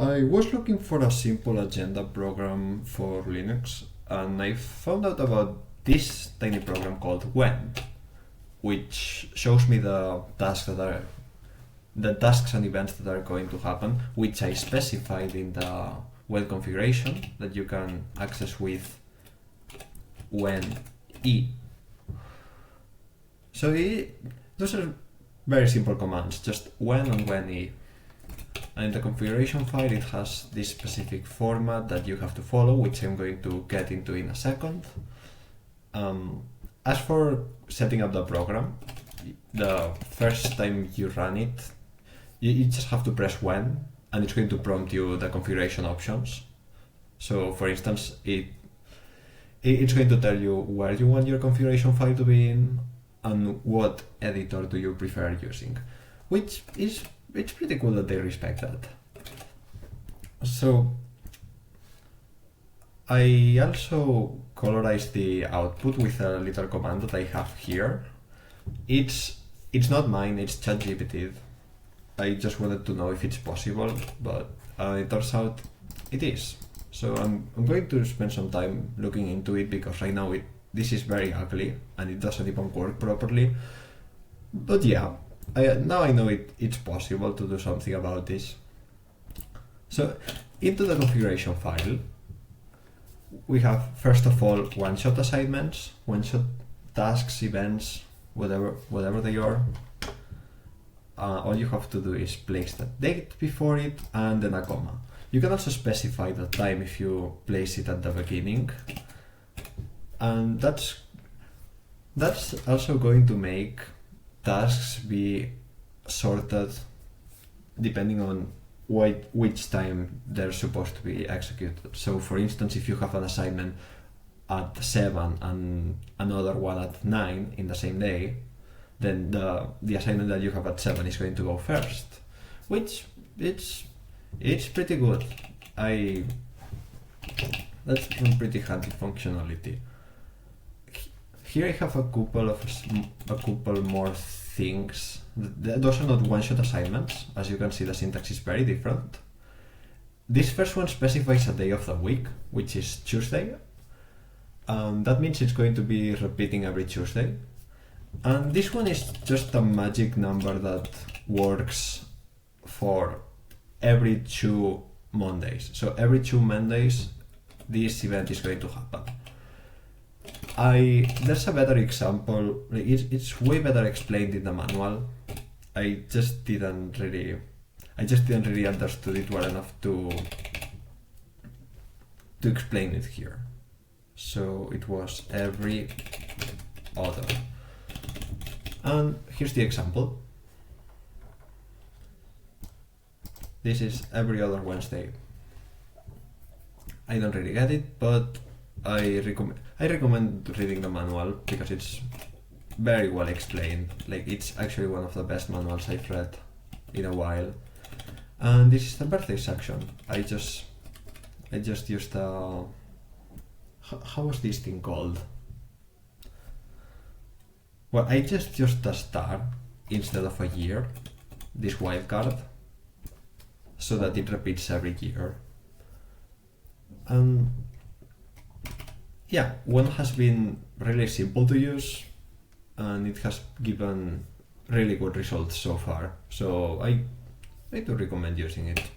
I was looking for a simple agenda program for Linux, and I found out about this tiny program called When, which shows me the tasks and events that are going to happen, which I specified in the When configuration that you can access with when e. So those are very simple commands, just when and when e. And in the configuration file it has this specific format that you have to follow, which I'm going to get into in a second. As for setting up the program, the first time you run it, you just have to press when, and it's going to prompt you the configuration options. So for instance, it's going to tell you where you want your configuration file to be in and what editor do you prefer using, which is it's pretty cool that they respect that. So I also colorized the output with a little command that I have here. It's not mine, it's ChatGPT. I just wanted to know if it's possible, but it turns out it is. So I'm going to spend some time looking into it, because right now this is very ugly and it doesn't even work properly. But yeah, now I know it's possible to do something about this. So into the configuration file, we have first of all one-shot assignments, one-shot tasks, events, whatever they are. All you have to do is place the date before it and then a comma. You can also specify the time if you place it at the beginning, and that's also going to make tasks be sorted depending on which time they're supposed to be executed. So for instance, if you have an assignment at 7 and another one at 9 in the same day, then the assignment that you have at 7 is going to go first, which it's pretty good. That's a pretty handy functionality. Here I have a couple more things. Those are not one-shot assignments. As you can see, the syntax is very different. This first one specifies a day of the week, which is Tuesday. That means it's going to be repeating every Tuesday. And this one is just a magic number that works for every 2 Mondays. So every 2 Mondays, this event is going to happen. There's a better example. It's way better explained in the manual. I just didn't really understood it well enough to explain it here. So it was every other. And here's the example. This is every other Wednesday. I don't really get it, but I recommend reading the manual because it's very well explained. Like, it's actually one of the best manuals I've read in a while. And this is the birthday section. I just used a how was this thing called? Well, I just used a star instead of a year, this wildcard, so that it repeats every year. And yeah, one has been really simple to use, and it has given really good results so far. So I do recommend using it.